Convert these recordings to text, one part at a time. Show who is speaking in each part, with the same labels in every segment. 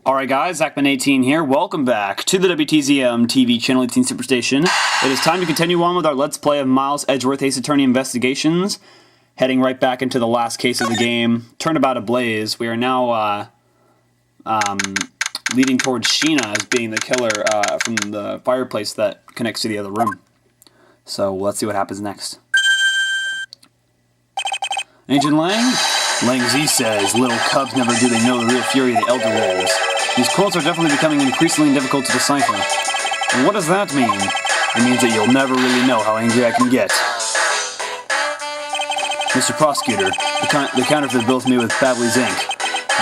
Speaker 1: Alright guys, Zachman18 here. Welcome back to the WTZM TV channel 18 Superstation. It is time to continue on with our Let's Play of Miles Edgeworth Ace Attorney Investigations. Heading right back into the last case of the game. Turnabout ablaze. We are now leading towards Sheena as being the killer from the fireplace that connects to the other room. So let's see what happens next. Agent Lang? Lang Z says, little cubs never do they know the real fury of the Elder Rolls. These quotes are definitely becoming increasingly difficult to decipher. And what does that mean? It means that you'll never really know how angry I can get. Mr. Prosecutor, the counterfeit bills made with Babley's ink.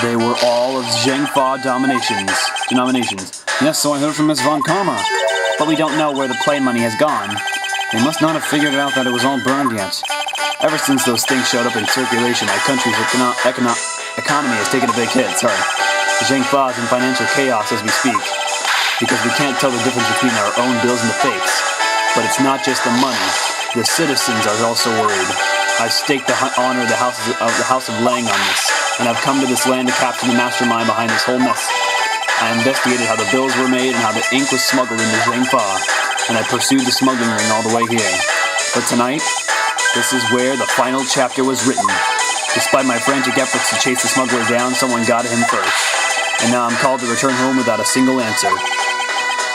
Speaker 1: They were all of Zhengfa denominations. Yes, so I heard from Miss Von Karma. But we don't know where the play money has gone. They must not have figured out that it was all burned yet. Ever since those things showed up in circulation, my country's economy has taken a big hit, Zhengfa is in financial chaos as we speak, because we can't tell the difference between our own bills and the fakes. But it's not just the money. The citizens are also worried. I've staked the honor of the House of Lang on this, and I've come to this land to capture the mastermind behind this whole mess. I investigated how the bills were made and how the ink was smuggled into Zhengfa, and I pursued the smuggling ring all the way here. But tonight, this is where the final chapter was written. Despite my frantic efforts to chase the smuggler down, someone got him first. And now I'm called to return home without a single answer.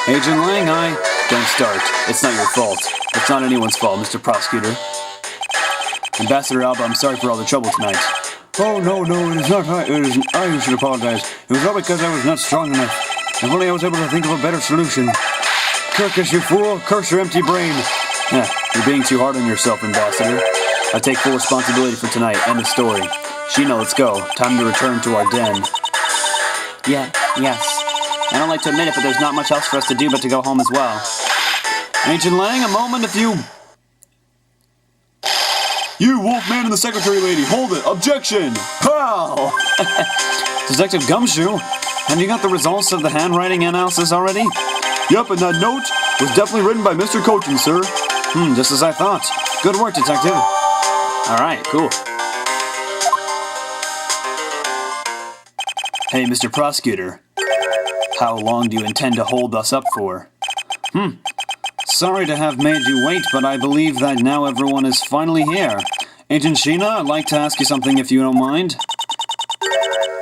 Speaker 1: Agent Lang, Don't start. It's not your fault. It's not anyone's fault, Mr. Prosecutor. Ambassador Alba, I'm sorry for all the trouble tonight.
Speaker 2: Oh, no, it is not I. It is I who should apologize. It was all because I was not strong enough. If only I was able to think of a better solution. Kirkus, you fool! Curse your empty brain!
Speaker 1: You're being too hard on yourself, Ambassador. I take full responsibility for tonight. End of story. Sheena, let's go. Time to return to our den. Yes. I don't like to admit it, but there's not much else for us to do but to go home as well.
Speaker 2: Agent Lang, a moment if you... You, Wolfman and the Secretary Lady, hold it! Objection! Pow!
Speaker 1: Detective Gumshoe, have you got the results of the handwriting analysis already?
Speaker 2: Yep, and that note was definitely written by Mr. Cochin, sir.
Speaker 1: Just as I thought. Good work, Detective. Alright, cool. Hey, Mr. Prosecutor. How long do you intend to hold us up for?
Speaker 2: Sorry to have made you wait, but I believe that now everyone is finally here. Agent Sheena, I'd like to ask you something if you don't mind.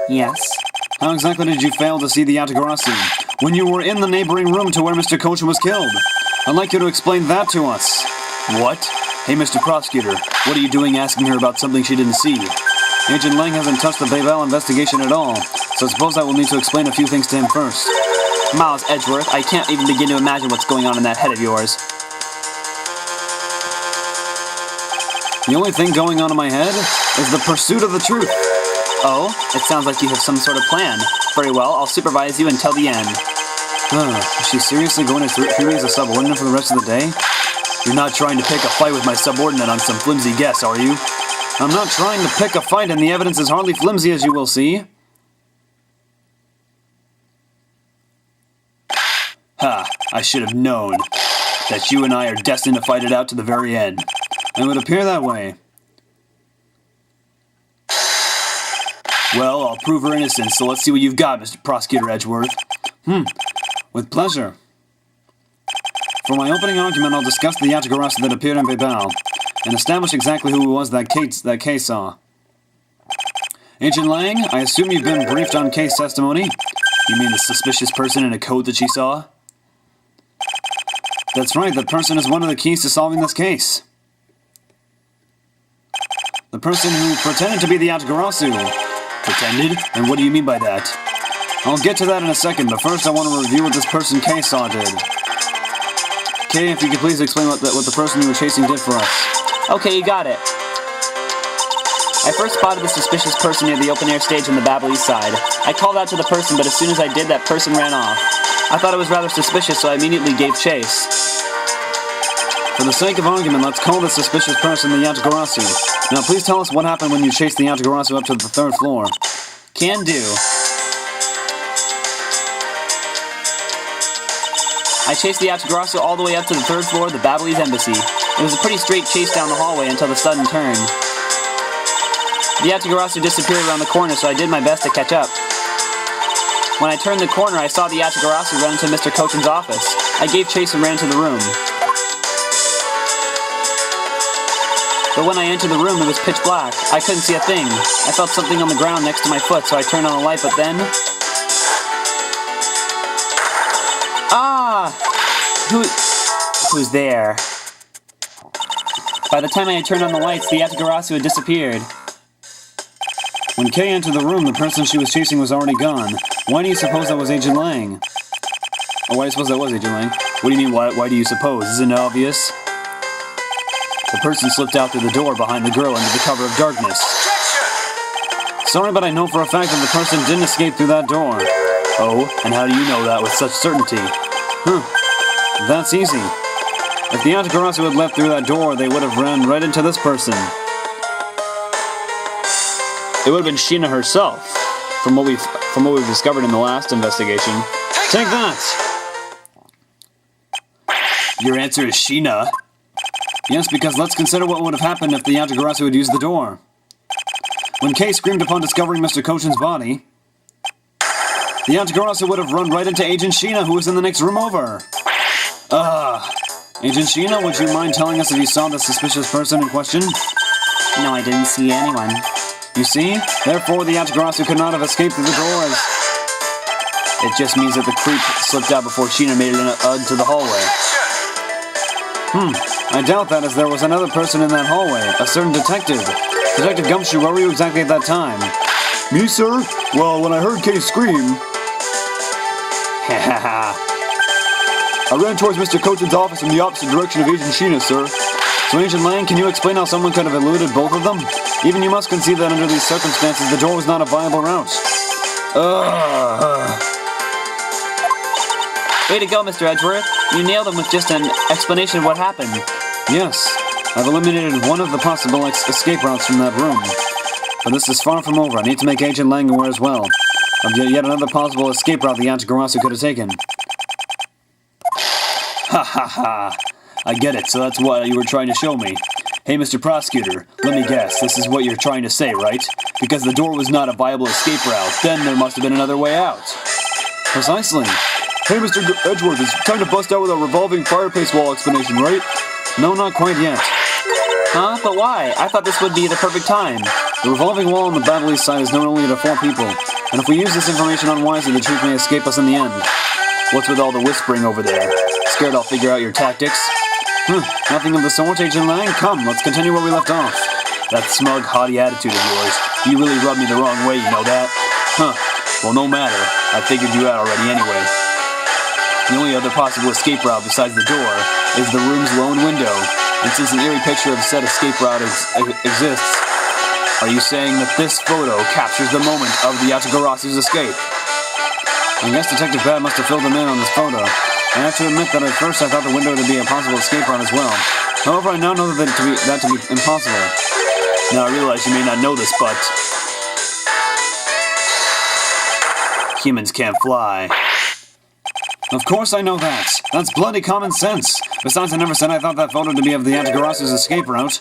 Speaker 1: Yes?
Speaker 2: How exactly did you fail to see the Yatagarasu when you were in the neighboring room to where Mr. Cochin was killed? I'd like you to explain that to us.
Speaker 1: What? Hey, Mr. Prosecutor, what are you doing asking her about something she didn't see?
Speaker 2: Agent Lang hasn't touched the Babel investigation at all, so I suppose I will need to explain a few things to him first.
Speaker 1: Miles Edgeworth, I can't even begin to imagine what's going on in that head of yours.
Speaker 2: The only thing going on in my head is the pursuit of the truth.
Speaker 1: Oh, it sounds like you have some sort of plan. Very well, I'll supervise you until the end.
Speaker 2: Is she seriously going to treat me as a subordinate for the rest of the day?
Speaker 1: You're not trying to pick a fight with my subordinate on some flimsy guess, are you?
Speaker 2: I'm not trying to pick a fight, and the evidence is hardly flimsy, as you will see.
Speaker 1: I should have known that you and I are destined to fight it out to the very end.
Speaker 2: It would appear that way.
Speaker 1: Well, I'll prove her innocence, so let's see what you've got, Mr. Prosecutor Edgeworth.
Speaker 2: With pleasure. For my opening argument, I'll discuss the Yatagarasu that appeared in Babel, and establish exactly who it was that Kay saw. Agent Lang, I assume you've been briefed on Kay's testimony?
Speaker 1: You mean the suspicious person in a coat that she saw?
Speaker 2: That's right, that person is one of the keys to solving this case. The person who pretended to be the Yatagarasu.
Speaker 1: Pretended? And what do you mean by that?
Speaker 2: I'll get to that in a second, but first I want to review what this person Kay saw did. Kay, if you could please explain what the person you were chasing did for us.
Speaker 3: Okay, you got it. I first spotted the suspicious person near the open-air stage on the Babel East side. I called out to the person, but as soon as I did, that person ran off. I thought it was rather suspicious, so I immediately gave chase.
Speaker 2: For the sake of argument, let's call this suspicious person the Yatagarasu. Now please tell us what happened when you chased the Yatagarasu up to the 3rd floor.
Speaker 3: Can do. I chased the Yatagarasu all the way up to the 3rd floor of the Babelese embassy. It was a pretty straight chase down the hallway until the sudden turn. The Yatagarasu disappeared around the corner, so I did my best to catch up. When I turned the corner, I saw the Yatagarasu run into Mr. Kochin's office. I gave chase and ran into the room. But when I entered the room, it was pitch black. I couldn't see a thing. I felt something on the ground next to my foot, so I turned on the light, but then... Ah! Who's there? By the time I had turned on the lights, the Yatagarasu had disappeared.
Speaker 2: When Kay entered the room, the person she was chasing was already gone. Why do you suppose that was Agent Lang?
Speaker 1: Oh, why do you suppose that was Agent Lang? What do you mean, why do you suppose? Isn't it obvious? The person slipped out through the door behind the girl under the cover of darkness.
Speaker 2: Sorry, but I know for a fact that the person didn't escape through that door.
Speaker 1: Oh, and how do you know that with such certainty?
Speaker 2: That's easy. If the Yatagarasu had left through that door, they would have ran right into this person.
Speaker 1: It would have been Sheena herself, from what we've discovered in the last investigation.
Speaker 2: Take that!
Speaker 1: Your answer is Sheena?
Speaker 2: Yes, because let's consider what would have happened if the Yatagarasu had used the door. When Kay screamed upon discovering Mr. Kochin's body, the Yatagarasu would have run right into Agent Sheena, who was in the next room over. Agent Sheena, would you mind telling us if you saw the suspicious person in question?
Speaker 3: No, I didn't see anyone.
Speaker 2: You see? Therefore, the Yatagarasu could not have escaped through the door as...
Speaker 1: It just means that the creep slipped out before Sheena made it into the hallway.
Speaker 2: I doubt that, as there was another person in that hallway, a certain detective. Detective Gumshoe, where were you exactly at that time?
Speaker 1: Me, sir? Well, when I heard Kay scream... I ran towards Mr. Kochin's office in the opposite direction of Agent Sheena, sir.
Speaker 2: So, Agent Lang, can you explain how someone could have eluded both of them? Even you must concede that under these circumstances, the door was not a viable route.
Speaker 3: Way to go, Mr. Edgeworth. You nailed him with just an explanation of what happened.
Speaker 2: Yes, I've eliminated one of the possible escape routes from that room. But this is far from over. I need to make Agent Lang aware as well of yet another possible escape route the Yatagarasu could have taken.
Speaker 1: Ha ha ha! I get it, so that's what you were trying to show me. Hey, Mr. Prosecutor, let me guess, this is what you're trying to say, right? Because the door was not a viable escape route, then there must have been another way out.
Speaker 2: Precisely.
Speaker 1: Hey, Mr. Edgeworth, it's time to bust out with a revolving fireplace wall explanation, right?
Speaker 2: No, not quite yet.
Speaker 3: Huh? But why? I thought this would be the perfect time.
Speaker 2: The revolving wall on the Battle East side is known only to 4 people, and if we use this information unwisely, the truth may escape us in the end.
Speaker 1: What's with all the whispering over there? Scared I'll figure out your tactics?
Speaker 2: Nothing of the sort, Agent Lang. Come, let's continue where we left off.
Speaker 1: That smug, haughty attitude of yours. You really rubbed me the wrong way, you know that? Well, no matter. I figured you out already anyway. The only other possible escape route besides the door is the room's lone window. And since an eerie picture of said escape route exists, are you saying that this photo captures the moment of the Yatagarasu's escape?
Speaker 2: I guess Detective Bad must have filled them in on this photo. I have to admit that at first I thought the window to be a possible escape route as well. However, I now know that to be impossible.
Speaker 1: Now I realize you may not know this, but... humans can't fly.
Speaker 2: Of course I know that. That's bloody common sense. Besides, I never said I thought that photo to be of the Yatagarasu's escape route.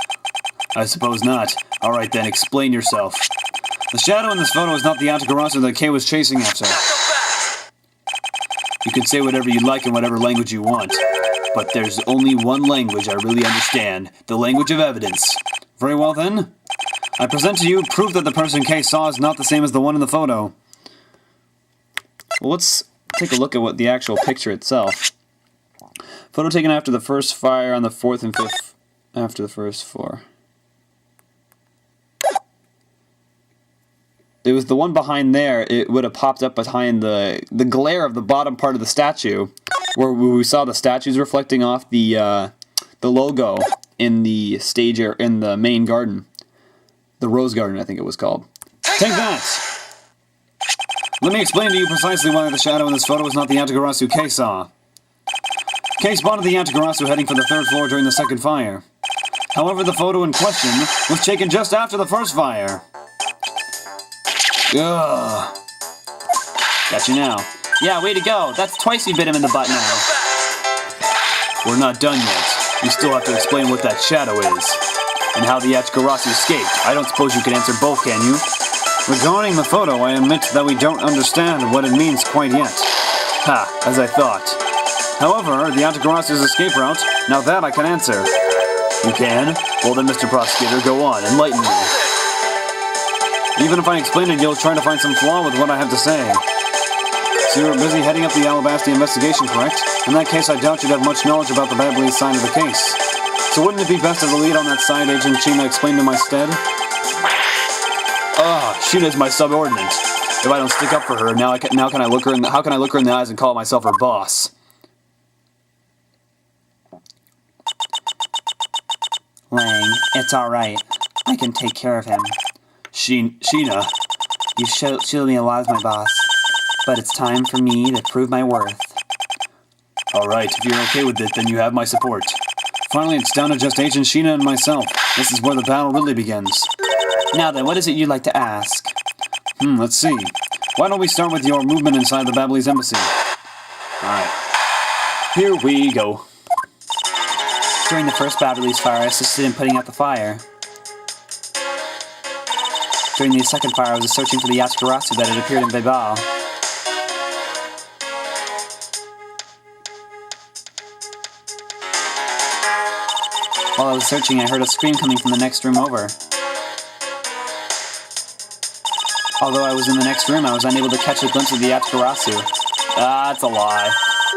Speaker 1: I suppose not. Alright then, explain yourself.
Speaker 2: The shadow in this photo is not the Yatagarasu that Kay was chasing after.
Speaker 1: You can say whatever you like in whatever language you want, but there's only one language I really understand, the language of evidence.
Speaker 2: Very well then. I present to you proof that the person Kay saw is not the same as the one in the photo.
Speaker 1: Well, let's take a look at what the actual picture itself. Photo taken after the first fire on the 4th and 5th, after the first floor. It was the one behind there. It would have popped up behind the glare of the bottom part of the statue, where we saw the statues reflecting off the logo in the stage in the main garden, the Rose Garden, I think it was called.
Speaker 2: Take that! Let me explain to you precisely why the shadow in this photo is not the Yatagarasu Kay saw. Kay spotted the Yatagarasu heading for the 3rd floor during the 2nd fire. However, the photo in question was taken just after the 1st fire.
Speaker 1: Ugh.
Speaker 3: Got you now. Yeah, way to go. That's twice you bit him in the butt now.
Speaker 1: We're not done yet. You still have to explain what that shadow is, and how the Yatagarasu escaped. I don't suppose you can answer both, can you?
Speaker 2: Regarding the photo, I admit that we don't understand what it means quite yet. Ha, as I thought. However, the Atagarasu's escape route, now that I can answer. You can? Well then, Mr. Prosecutor, go on, enlighten me. Even if I explain it, you'll try to find some flaw with what I have to say. So you were busy heading up the Alabasti investigation, correct? In that case, I doubt you'd have much knowledge about the Babley side of the case. So wouldn't it be best if the lead on that side, Agent Sheena, explained in my stead? Sheena's my subordinate. If I don't stick up for her, how can I look her in the eyes and call myself her boss?
Speaker 3: Lang, it's alright. I can take care of him.
Speaker 2: Sheena.
Speaker 3: You shielded me a lot as my boss, but it's time for me to prove my worth.
Speaker 2: Alright, if you're okay with it, then you have my support. Finally, it's down to just Agent Sheena and myself. This is where the battle really begins.
Speaker 3: Now then, what is it you'd like to ask?
Speaker 2: Let's see. Why don't we start with your movement inside the Babley's embassy? Alright. Here we go.
Speaker 3: During the first Babley's fire, I assisted in putting out the fire. During the second fire, I was searching for the Yatagarasu that had appeared in Beibal. While I was searching, I heard a scream coming from the next room over. Although I was in the next room, I was unable to catch a glimpse of the Yatagarasu.
Speaker 2: That's a lie.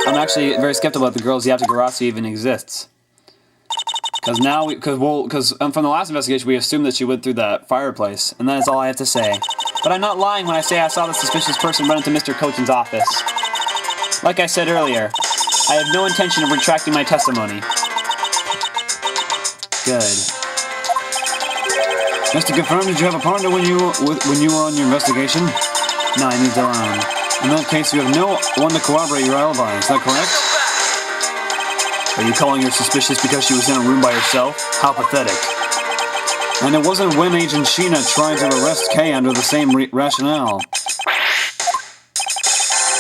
Speaker 2: I'm actually very skeptical that the girl's Yatagarasu even exists. Because from the last investigation, we assumed that she went through that fireplace, and that is all I have to say. But I'm not lying when I say I saw the suspicious person run into Mr. Cochin's office. Like I said earlier, I have no intention of retracting my testimony.
Speaker 3: Good.
Speaker 2: Just to confirm, did you have a partner when you were on your investigation?
Speaker 3: No, I moved alone.
Speaker 2: In that case, you have no one to corroborate your alibi, is that correct? Are you calling her suspicious because she was in a room by herself? How pathetic. And it wasn't when Agent Sheena tried to arrest Kay under the same rationale.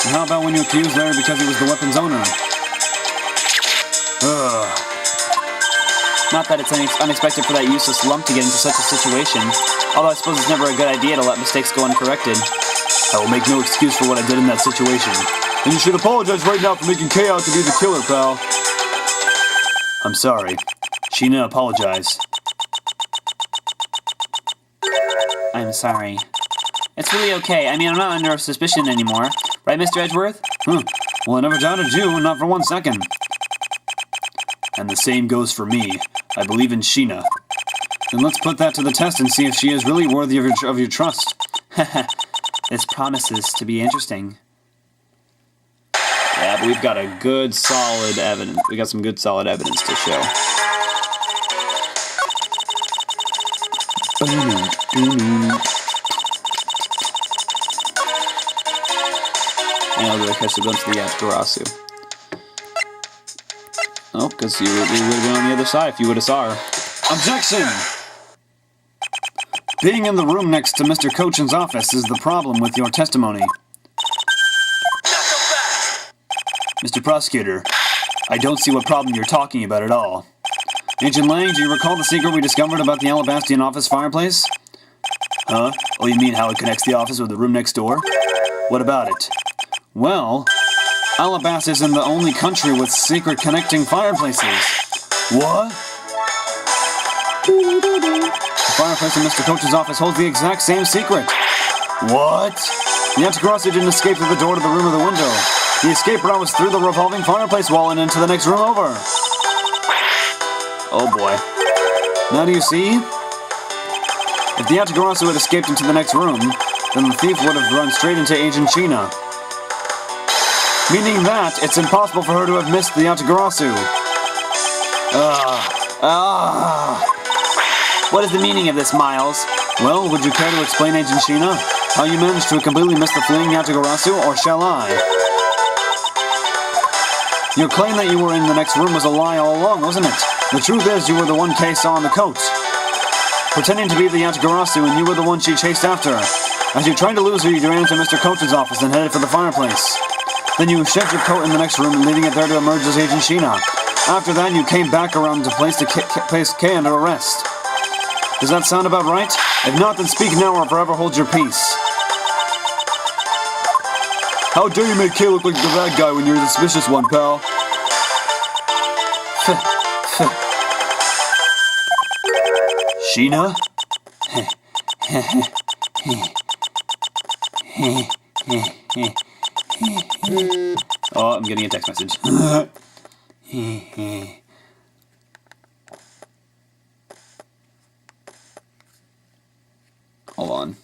Speaker 2: And how about when you accused Larry because he was the weapon's owner?
Speaker 3: Not that it's unexpected for that useless lump to get into such a situation, although I suppose it's never a good idea to let mistakes go uncorrected.
Speaker 2: I will make no excuse for what I did in that situation. And you should apologize right now for making Kay out to be the killer, pal. I'm sorry. Sheena, apologize.
Speaker 3: I'm sorry. It's really okay. I mean, I'm not under suspicion anymore. Right, Mr. Edgeworth?
Speaker 2: Well, I never doubted you, not for 1 second. And the same goes for me. I believe in Sheena. Then let's put that to the test and see if she is really worthy of your trust.
Speaker 3: This promises to be interesting.
Speaker 2: Yeah, but we've got a good, solid evidence. We got some good, solid evidence to show. And I'll go catch the glimpse of the Yatagarasu. Oh, because we would have been on the other side if you would have saw her. Objection! Being in the room next to Mr. Cochin's office is the problem with your testimony. Mr. Prosecutor, I don't see what problem you're talking about at all. Agent Lang, do you recall the secret we discovered about the Alabastian office fireplace? Huh? Oh, you mean how it connects the office with the room next door? What about it? Well, Alabasta isn't the only country with secret connecting fireplaces. What? The fireplace in Mr. Cochin's office holds the exact same secret. What? The Yatagarasu didn't escape through the door to the room or the window. The escape route was through the revolving fireplace wall and into the next room over. Oh boy. Now do you see? If the Yatagarasu had escaped into the next room, then the thief would have run straight into Agent Sheena. Meaning that it's impossible for her to have missed the Yatagarasu.
Speaker 3: What is the meaning of this, Miles?
Speaker 2: Well, would you care to explain, Agent Sheena, how you managed to completely miss the fleeing Yatagarasu, or shall I? Your claim that you were in the next room was a lie all along, wasn't it? The truth is, you were the one Kay saw in the coat, pretending to be the Yatagarasu, and you were the one she chased after. As you tried to lose her, you ran into Mr. Cochin's office and headed for the fireplace. Then you shed your coat in the next room, leaving it there to emerge as Agent Sheena. After that, you came back around to place Kay under arrest. Does that sound about right? If not, then speak now or forever hold your peace. How dare you make Kay look like the bad guy when you're the suspicious one, pal? Sheena? Oh, I'm getting a text message. Hold on.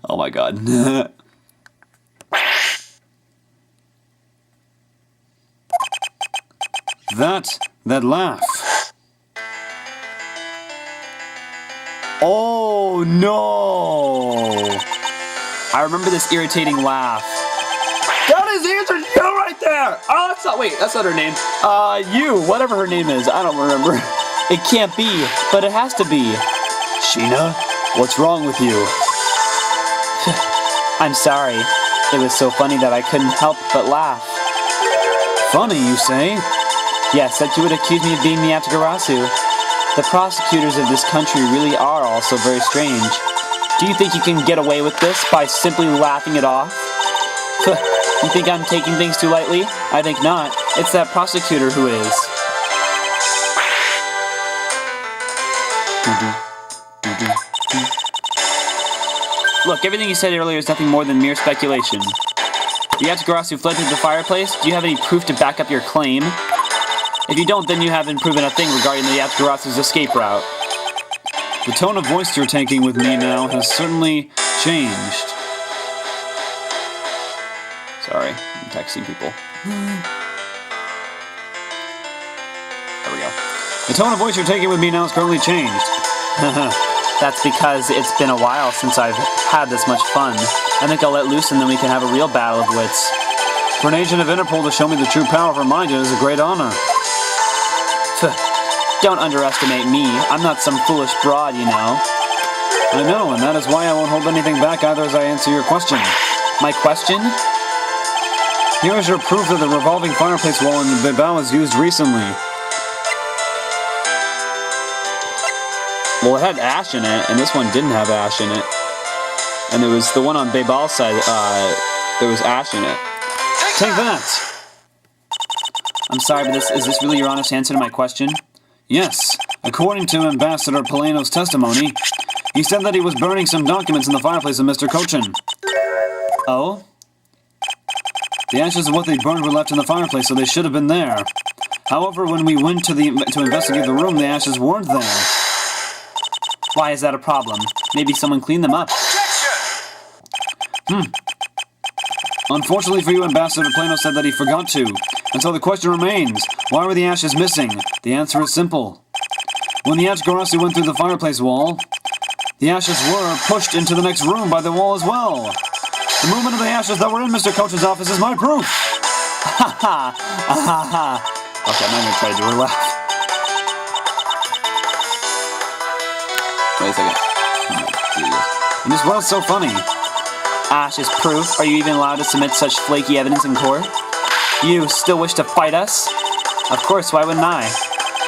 Speaker 2: Oh my god. That laugh. Oh no!
Speaker 3: I remember this irritating laugh.
Speaker 2: That is the answer, you right there!
Speaker 3: Oh, that's not, wait, that's not her name. You, whatever her name is, I don't remember. It can't be, but it has to be.
Speaker 2: Sheena, what's wrong with you?
Speaker 3: I'm sorry. It was so funny that I couldn't help but laugh.
Speaker 2: Funny, you say?
Speaker 3: Yes, that you would accuse me of being the Atagarasu. The prosecutors of this country really are also very strange. Do you think you can get away with this by simply laughing it off? You think I'm taking things too lightly? I think not. It's that prosecutor who is. Look, everything you said earlier is nothing more than mere speculation. The Atagarasu fled through the fireplace. Do you have any proof to back up your claim? If you don't, then you haven't proven a thing regarding the Atagarasu's escape route.
Speaker 2: The tone of voice you're taking with me now has certainly changed.
Speaker 3: Sorry, I'm texting people. There we go.
Speaker 2: The tone of voice you're taking with me now has currently changed.
Speaker 3: That's because it's been a while since I've had this much fun. I think I'll let loose and then we can have a real battle of wits.
Speaker 2: For an agent of Interpol to show me the true power of her mind is a great honor.
Speaker 3: Don't underestimate me. I'm not some foolish broad, you know.
Speaker 2: I know, and that is why I won't hold anything back either as I answer your question.
Speaker 3: My question?
Speaker 2: Here is your proof that the revolving fireplace wall in the Bilbao was used recently.
Speaker 3: Well, it had ash in it, and this one didn't have ash in it. And there was the one on Baybal's side, there was ash in it.
Speaker 2: Take that!
Speaker 3: I'm sorry, but is this really your honest answer to my question?
Speaker 2: Yes. According to Ambassador Polano's testimony, he said that he was burning some documents in the fireplace of Mr. Cochin.
Speaker 3: Oh?
Speaker 2: The ashes of what they burned were left in the fireplace, so they should have been there. However, when we went to investigate the room, the ashes weren't there.
Speaker 3: Why is that a problem? Maybe someone cleaned them up.
Speaker 2: Unfortunately for you, Ambassador Polano said that he forgot to. And so the question remains, why were the ashes missing? The answer is simple. When the Atagarasu went through the fireplace wall, the ashes were pushed into the next room by the wall as well. The movement of the ashes that were in Mr. Coach's office is my proof.
Speaker 3: Ha ha! Ha ha!
Speaker 2: Okay, I'm not going to try to do her laugh.
Speaker 3: Wait a second.
Speaker 2: And this was so funny.
Speaker 3: Ash is proof. Are you even allowed to submit such flaky evidence in court? You still wish to fight us? Of course, why wouldn't I?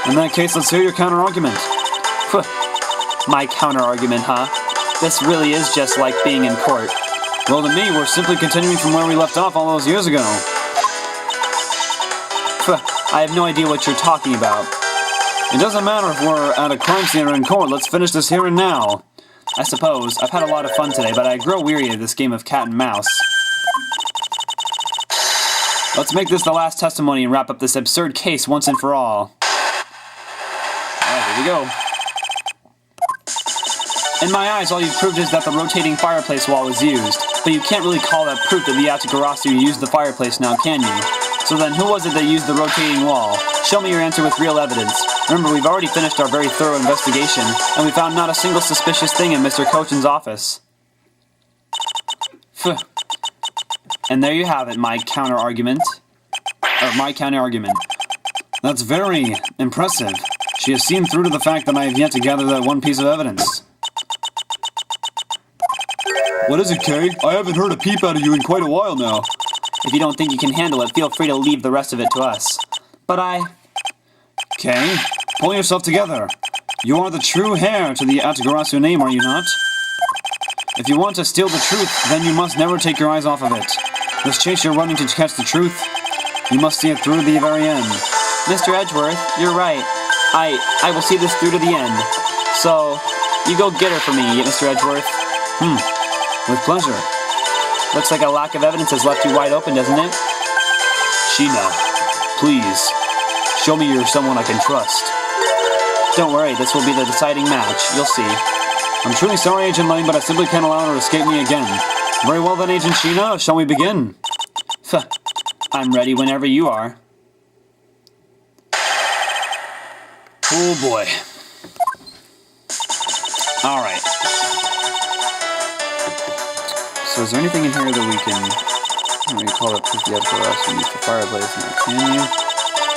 Speaker 2: In that case, let's hear your counter-argument.
Speaker 3: My counter-argument, huh? This really is just like being in court.
Speaker 2: Well, to me, we're simply continuing from where we left off all those years ago.
Speaker 3: I have no idea what you're talking about.
Speaker 2: It doesn't matter if we're at a crime scene or in court. Let's finish this here and now.
Speaker 3: I suppose. I've had a lot of fun today, but I grow weary of this game of cat and mouse. Let's make this the last testimony and wrap up this absurd case once and for all. Alright, here we go. In my eyes, all you've proved is that the rotating fireplace wall was used. But you can't really call that proof that the Atagarasu used the fireplace now, can you? So then, who was it that used the rotating wall? Show me your answer with real evidence. Remember, we've already finished our very thorough investigation, and we found not a single suspicious thing in Mr. Cochin's office. Phew. And there you have it, my counter-argument.
Speaker 2: That's very impressive. She has seen through to the fact that I have yet to gather that one piece of evidence. What is it, Kay? I haven't heard a peep out of you in quite a while now.
Speaker 3: If you don't think you can handle it, feel free to leave the rest of it to us. But
Speaker 2: Kay, pull yourself together. You are the true heir to the Atagarasu name, are you not? If you want to steal the truth, then you must never take your eyes off of it. This chase you're running to catch the truth, you must see it through to the very end.
Speaker 3: Mr. Edgeworth, you're right. I will see this through to the end. So, you go get her for me, Mr. Edgeworth.
Speaker 2: With pleasure.
Speaker 3: Looks like a lack of evidence has left you wide open, doesn't it?
Speaker 2: Sheena, please, show me you're someone I can trust.
Speaker 3: Don't worry, this will be the deciding match. You'll see.
Speaker 2: I'm truly sorry, Agent Lane, but I simply can't allow her to escape me again. Very well then, Agent Sheena, shall we begin?
Speaker 3: I'm ready whenever you are.
Speaker 2: Oh boy. Alright.
Speaker 3: So is there anything in here that we can call it proof the Edgeworth and use the fireplace? Can you?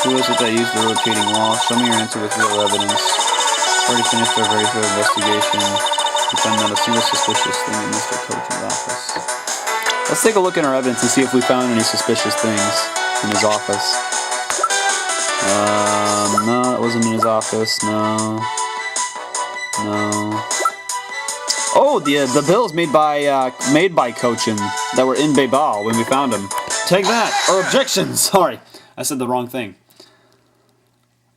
Speaker 3: Who is it that used the rotating wall? Show me your answer with real evidence. Already finished our very thorough investigation. We found not a single suspicious thing in Mr. Cochin's office. Let's take a look in our evidence and see if we found any suspicious things in his office. No, that wasn't in his office. No. Oh, the bills made by Cochin that were in Baybal when we found them.
Speaker 2: Take that! Or objection! Sorry, I said the wrong thing.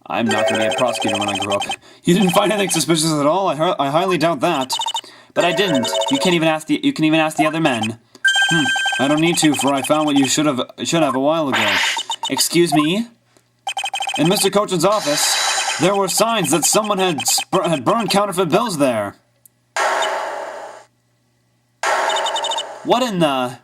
Speaker 2: I'm not going to be a prosecutor when I grow up. You didn't find anything suspicious at all? I highly doubt that.
Speaker 3: But I didn't. You can even ask the other men.
Speaker 2: I don't need to, for I found what you should have a while ago.
Speaker 3: Excuse me?
Speaker 2: In Mr. Cochin's office, there were signs that someone had burned counterfeit bills there.
Speaker 3: What in the...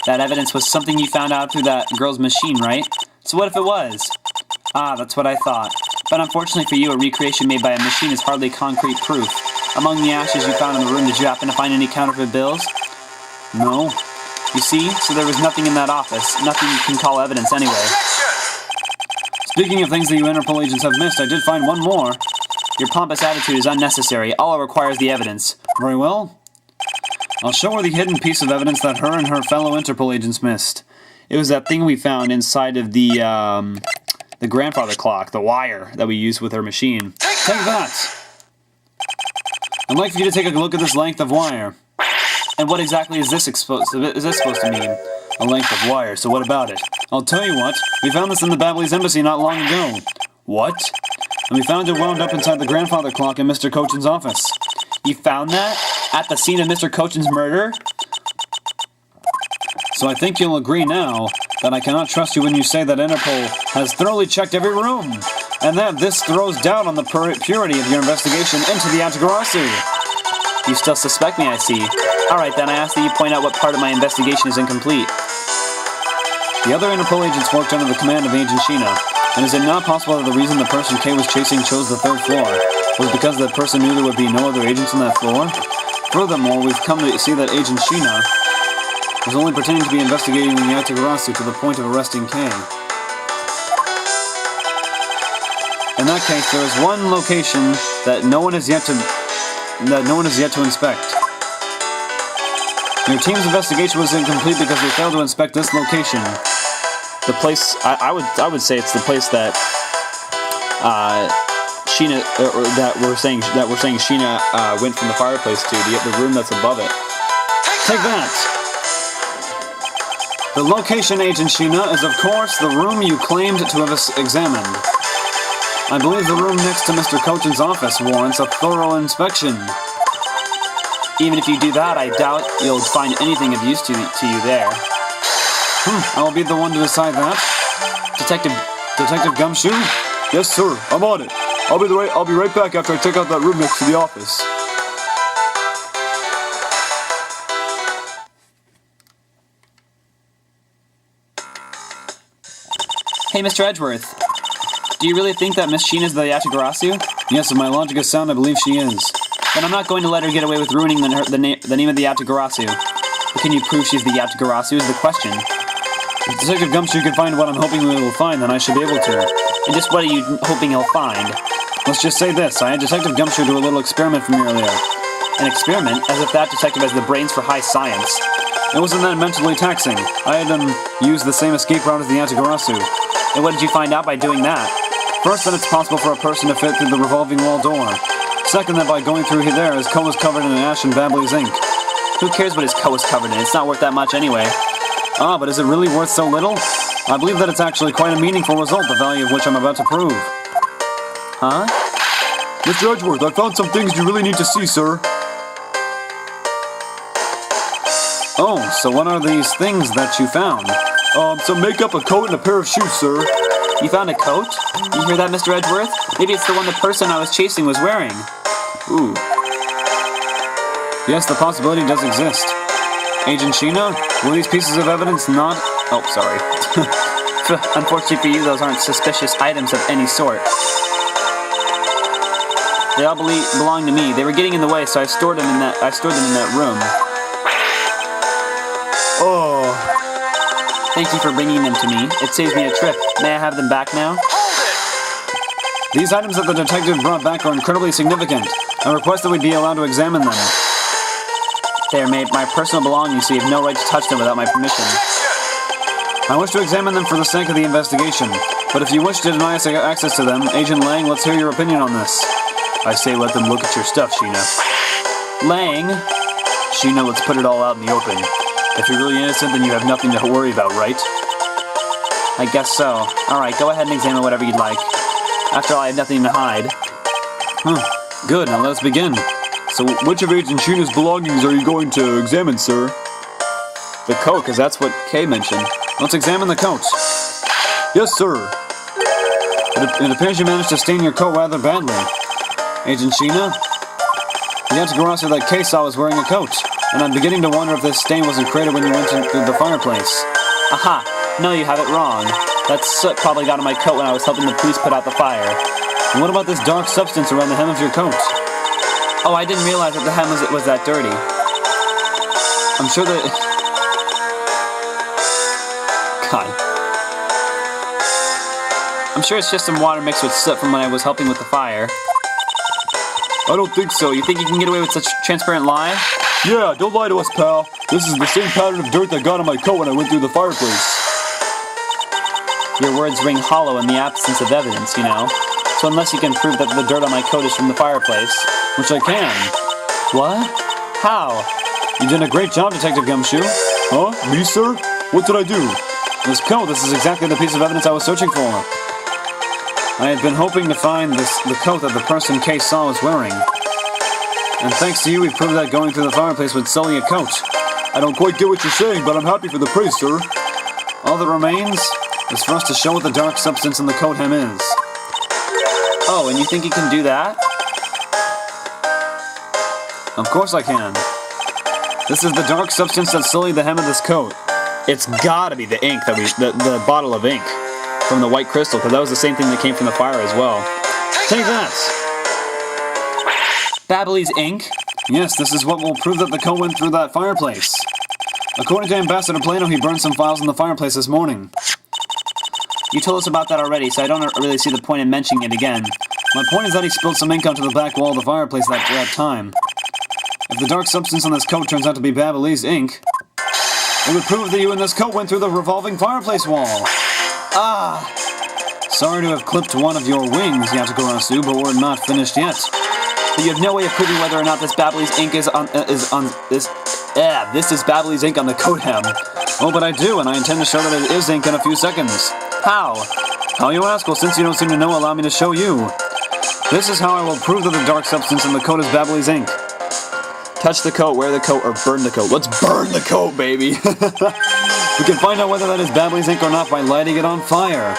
Speaker 3: That evidence was something you found out through that girl's machine, right? So what if it was? Ah, that's what I thought. But unfortunately for you, a recreation made by a machine is hardly concrete proof. Among the ashes you found in the room, did you happen to find any counterfeit bills?
Speaker 2: No.
Speaker 3: You see? So there was nothing in that office. Nothing you can call evidence anyway.
Speaker 2: Speaking of things that you Interpol agents have missed, I did find one more.
Speaker 3: Your pompous attitude is unnecessary. All it requires the evidence.
Speaker 2: Very well. I'll show her the hidden piece of evidence that her and her fellow Interpol agents missed.
Speaker 3: It was that thing we found inside of the grandfather clock, the wire that we used with her machine.
Speaker 2: Take that! I'd like for you to take a look at this length of wire.
Speaker 3: And what exactly is this supposed to mean?
Speaker 2: A length of wire, so what about it? I'll tell you what, we found this in the Babley's embassy not long ago.
Speaker 3: What?
Speaker 2: And we found it wound up inside the grandfather clock in Mr. Cochin's office.
Speaker 3: You found that? At the scene of Mr. Cochin's murder?
Speaker 2: So I think you'll agree now that I cannot trust you when you say that Interpol has thoroughly checked every room, and that this throws doubt on the purity of your investigation into the Atagarasu.
Speaker 3: You still suspect me, I see. Alright then, I ask that you point out what part of my investigation is incomplete.
Speaker 2: The other Interpol agents worked under the command of Agent Sheena, and is it not possible that the reason the person Kay was chasing chose the third floor was because that person knew there would be no other agents on that floor? Furthermore, we've come to see that Agent Sheena was only pretending to be investigating the Atagarasu to the point of arresting Kay. In that case, there is one location that no one has yet to inspect. Your team's investigation was incomplete because they failed to inspect this location.
Speaker 3: The place I would say it's the place that Sheena that we're saying Sheena went from the fireplace to the room that's above it.
Speaker 2: Take that. The location, Agent Sheena, is of course the room you claimed to have examined. I believe the room next to Mr. Cochin's office warrants a thorough inspection.
Speaker 3: Even if you do that, I doubt you'll find anything of use to you there.
Speaker 2: I'll be the one to decide that. Detective Gumshoe? Yes, sir. I'm on it. I'll be right back after I check out that room next to the office.
Speaker 3: Hey, Mr. Edgeworth. Do you really think that Miss Sheena is the Yatagarasu?
Speaker 2: Yes, if my logic is sound, I believe she is.
Speaker 3: Then I'm not going to let her get away with ruining the name of the Yatagarasu. But can you prove she's the Yatagarasu is the question.
Speaker 2: If Detective Gumshoe can find what I'm hoping we will find, then I should be able to.
Speaker 3: And just what are you hoping he'll find?
Speaker 2: Let's just say this. I had Detective Gumshoe do a little experiment for me earlier.
Speaker 3: An experiment? As if that detective has the brains for high science.
Speaker 2: It wasn't that mentally taxing. I had him use the same escape route as the Yatagarasu.
Speaker 3: And what did you find out by doing that?
Speaker 2: First, that it's possible for a person to fit through the revolving wall door. Second, that by going through there, his coat was covered in ash and Babley's ink.
Speaker 3: Who cares what his coat was covered in? It's not worth that much anyway.
Speaker 2: Ah, but is it really worth so little? I believe that it's actually quite a meaningful result, the value of which I'm about to prove.
Speaker 3: Huh?
Speaker 2: Mr. Edgeworth, I found some things you really need to see, sir. Oh, so what are these things that you found? Some makeup, a coat, and a pair of shoes, sir.
Speaker 3: You found a coat? You hear that, Mr. Edgeworth? Maybe it's the one the person I was chasing was wearing.
Speaker 2: Ooh. Yes, the possibility does exist. Agent Sheena, will these pieces of evidence not...
Speaker 3: Oh, sorry. Unfortunately for you, those aren't suspicious items of any sort. They all belong to me. They were getting in the way, so I stored them in that room.
Speaker 2: Oh.
Speaker 3: Thank you for bringing them to me. It saves me a trip. May I have them back now?
Speaker 2: These items that the detective brought back are incredibly significant. I request that we be allowed to examine them.
Speaker 3: They are my personal belongings, so you have no right to touch them without my permission.
Speaker 2: I wish to examine them for the sake of the investigation, but if you wish to deny us access to them, Agent Lang, let's hear your opinion on this.
Speaker 1: I say let them look at your stuff, Sheena.
Speaker 3: Lang?
Speaker 1: Sheena, let's put it all out in the open. If you're really innocent, then you have nothing to worry about, right?
Speaker 3: I guess so. Alright, go ahead and examine whatever you'd like. After all, I have nothing to hide.
Speaker 2: Good, now let's begin. So, which of Agent Sheena's belongings are you going to examine, sir?
Speaker 1: The coat, because that's what Kay mentioned.
Speaker 2: Let's examine the coat. Yes, sir. It appears you managed to stain your coat rather badly. Agent Sheena? The Yatagarasu that Kay saw was wearing a coat, and I'm beginning to wonder if this stain wasn't created when you went to the fireplace.
Speaker 3: Aha! No, you have it wrong. That soot probably got on my coat when I was helping the police put out the fire.
Speaker 2: And what about this dark substance around the hem of your coat?
Speaker 3: Oh, I didn't realize that the hem was that dirty.
Speaker 2: I'm sure that...
Speaker 3: God. I'm sure it's just some water mixed with soot from when I was helping with the fire.
Speaker 2: I don't think so.
Speaker 3: You think you can get away with such transparent lie?
Speaker 2: Yeah, don't lie to us, pal. This is the same pattern of dirt that got on my coat when I went through the fireplace.
Speaker 3: Your words ring hollow in the absence of evidence, you know. So unless you can prove that the dirt on my coat is from the fireplace...
Speaker 2: Which I can.
Speaker 3: What? How?
Speaker 2: You did a great job, Detective Gumshoe. Huh? Me, sir? What did I do? This coat, this is exactly the piece of evidence I was searching for. I had been hoping to find the coat that the person Kay saw was wearing. And thanks to you, we proved that going through the fireplace would sully a coat. I don't quite get what you're saying, but I'm happy for the praise, sir. All that remains is for us to show what the dark substance in the coat hem is.
Speaker 3: Oh, and you think you can do that?
Speaker 2: Of course I can. This is the dark substance that sullied the hem of this coat.
Speaker 1: It's gotta be the ink the bottle of ink from the white crystal, because that was the same thing that came from the fire as well.
Speaker 2: Take that!
Speaker 3: Babley's ink?
Speaker 2: Yes, this is what will prove that the coat went through that fireplace. According to Ambassador Plano, he burned some files in the fireplace this morning.
Speaker 3: You told us about that already, so I don't really see the point in mentioning it again.
Speaker 2: My point is that he spilled some ink onto the back wall of the fireplace that time. If the dark substance on this coat turns out to be Babley's ink, it would prove that you and this coat went through the revolving fireplace wall. Ah! Sorry to have clipped one of your wings, Yatagarasu, but we're not finished yet.
Speaker 3: But you have no way of proving whether or not this Babley's ink this is Babley's ink on the coat hem.
Speaker 2: Oh, but I do, and I intend to show that it is ink in a few seconds.
Speaker 3: How?
Speaker 2: How, you ask? Well, since you don't seem to know, allow me to show you. This is how I will prove that the dark substance in the coat is Babley's ink.
Speaker 1: Touch the coat, wear the coat, or burn the coat. Let's burn the coat, baby!
Speaker 2: We can find out whether that is Babley's ink or not by lighting it on fire.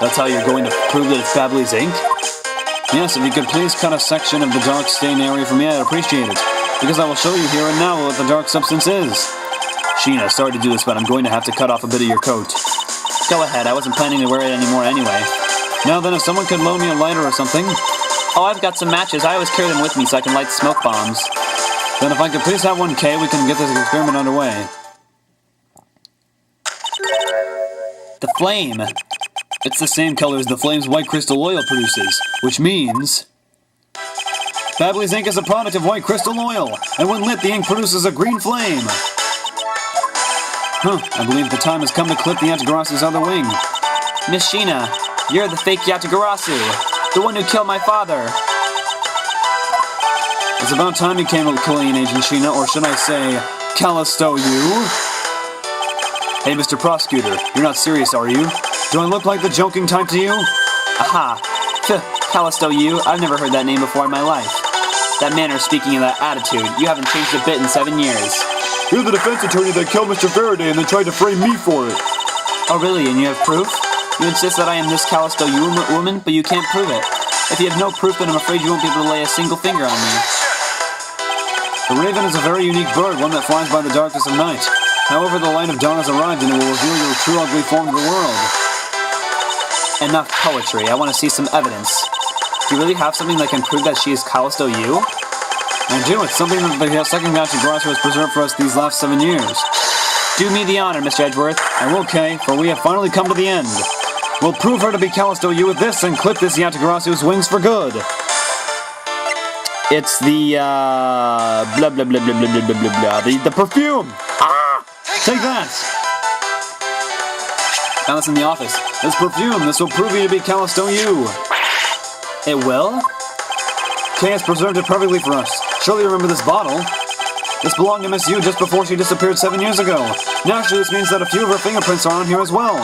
Speaker 1: That's how you're going to prove that it's Babley's ink?
Speaker 2: Yes, if you could please cut a section of the dark stain area for me, I'd appreciate it. Because I will show you here and now what the dark substance is.
Speaker 1: Sheena, sorry to do this, but I'm going to have to cut off a bit of your coat.
Speaker 3: Go ahead, I wasn't planning to wear it anymore anyway.
Speaker 2: Now then, if someone could loan me a lighter or something.
Speaker 3: Oh, I've got some matches. I always carry them with me so I can light smoke bombs.
Speaker 2: Then if I could please have one, Kay, we can get this experiment underway.
Speaker 3: The flame.
Speaker 2: It's the same color as the flame's white crystal oil produces, which means... Babbly's ink is a product of white crystal oil, and when lit, the ink produces a green flame. I believe the time has come to clip the Yatagarasu's other wing.
Speaker 3: Miss Sheena, you're the fake Yatagarasu, the one who killed my father.
Speaker 2: It's about time you came up killing Agent Sheena, or should I say, Callisto you? Hey, Mr. Prosecutor, you're not serious, are you? Do I look like the joking type to you?
Speaker 3: Aha. Callisto you, I've never heard that name before in my life. That manner of speaking and that attitude, you haven't changed a bit in 7 years.
Speaker 2: You're the defense attorney that killed Mr. Faraday and then tried to frame me for it.
Speaker 3: Oh really, and you have proof? You insist that I am this Callisto you woman, but you can't prove it. If you have no proof, then I'm afraid you won't be able to lay a single finger on me.
Speaker 2: The raven is a very unique bird, one that flies by the darkness of night. However, the light of dawn has arrived and it will reveal your true ugly form to the world.
Speaker 3: Enough poetry, I want to see some evidence. Do you really have something that can prove that she is Callisto you?
Speaker 2: I do, it's something that the second Yatagarasu has preserved for us these last 7 years.
Speaker 3: Do me the honor, Mr. Edgeworth.
Speaker 2: I will, Kay, for we have finally come to the end. We'll prove her to be Callisto you with this and clip this Yatagarasu's wings for good.
Speaker 3: It's the, blah, blah, blah, blah, blah, blah, blah, blah, the perfume!
Speaker 2: Ah! Take that!
Speaker 3: Found this in the office.
Speaker 2: This perfume, this will prove you to be Callisto you.
Speaker 3: It will?
Speaker 2: Kay has preserved it perfectly for us. Surely you remember this bottle. This belonged to Miss Yu just before she disappeared 7 years ago. Naturally, this means that a few of her fingerprints are on here as well.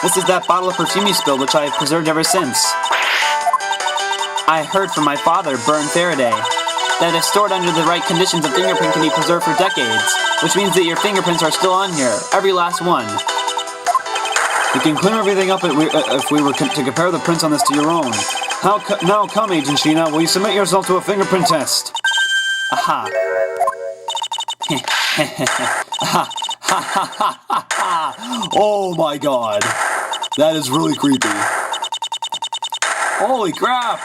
Speaker 3: This is that bottle of perfume you spilled, which I have preserved ever since. I heard from my father, Bern Faraday, that if stored under the right conditions, a fingerprint can be preserved for decades, which means that your fingerprints are still on here, every last one.
Speaker 2: We can clear everything up if we were to compare the prints on this to your own. Now come, Agent Sheena, will you submit yourself to a fingerprint test?
Speaker 3: Aha.
Speaker 2: Oh my god. That is really creepy. Holy crap!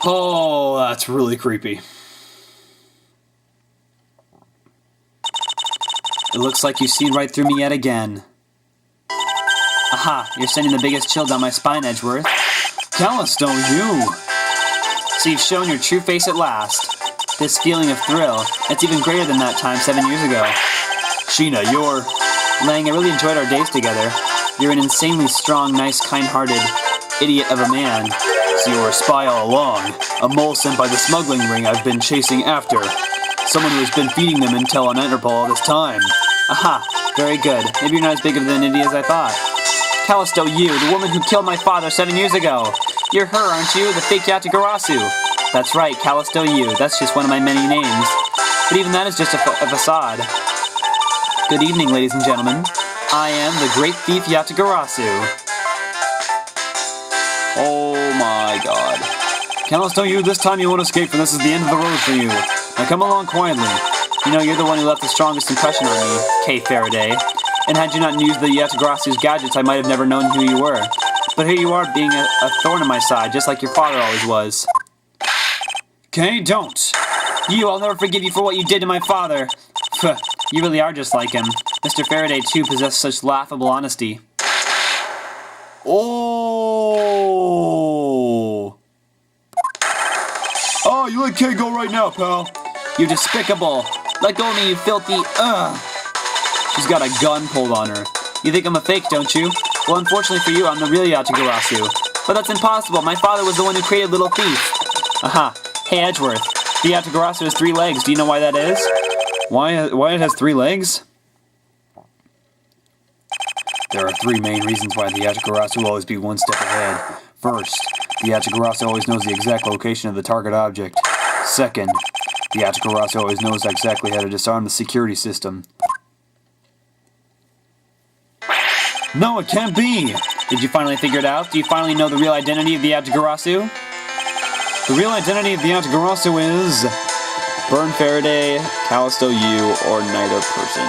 Speaker 2: Oh, that's really creepy.
Speaker 3: It looks like you've seen right through me yet again. Aha, you're sending the biggest chill down my spine, Edgeworth.
Speaker 2: Callisto, you!
Speaker 3: So you've shown your true face at last. This feeling of thrill, it's even greater than that time 7 years ago.
Speaker 2: Sheena, you're...
Speaker 3: Lang, I really enjoyed our days together. You're an insanely strong, nice, kind-hearted idiot of a man.
Speaker 2: So you're a spy all along. A mole sent by the smuggling ring I've been chasing after. Someone who has been feeding them intel on Interpol all this time.
Speaker 3: Aha, very good. Maybe you're not as big of an idiot as I thought. Callisto, you, the woman who killed my father 7 years ago. You're her, aren't you? The fake Yatagarasu. That's right, Callisto you. That's just one of my many names. But even that is just a facade. Good evening, ladies and gentlemen. I am the great thief Yatagarasu.
Speaker 2: Oh my god. Callisto, you, this time you won't escape, for this is the end of the road for you. Now come along quietly.
Speaker 3: You know, you're the one who left the strongest impression on me, Kay Faraday. And had you not used the Yatagarasu's gadgets, I might have never known who you were. But here you are, being a thorn in my side, just like your father always was.
Speaker 2: Kay, don't.
Speaker 3: You, I'll never forgive you for what you did to my father. You really are just like him. Mr. Faraday, too, possessed such laughable honesty.
Speaker 2: Oh! Oh, you let Kay go right now, pal.
Speaker 3: You despicable. Let go of me, you filthy,
Speaker 2: She's got a gun pulled on her.
Speaker 3: You think I'm a fake, don't you? Well, unfortunately for you, I'm the real Yatagarasu. But that's impossible. My father was the one who created Little Thief. Aha. Hey, Edgeworth. The Yatagarasu has 3 legs. Do you know why that is?
Speaker 2: Why it has 3 legs? There are 3 main reasons why the Yatagarasu will always be one step ahead. First, the Yatagarasu always knows the exact location of the target object. Second, the Yatagarasu always knows exactly how to disarm the security system. No, it can't be!
Speaker 3: Did you finally figure it out? Do you finally know the real identity of the Yatagarasu?
Speaker 2: The real identity of the Yatagarasu is...
Speaker 3: Bern Faraday, Callisto you, or neither person.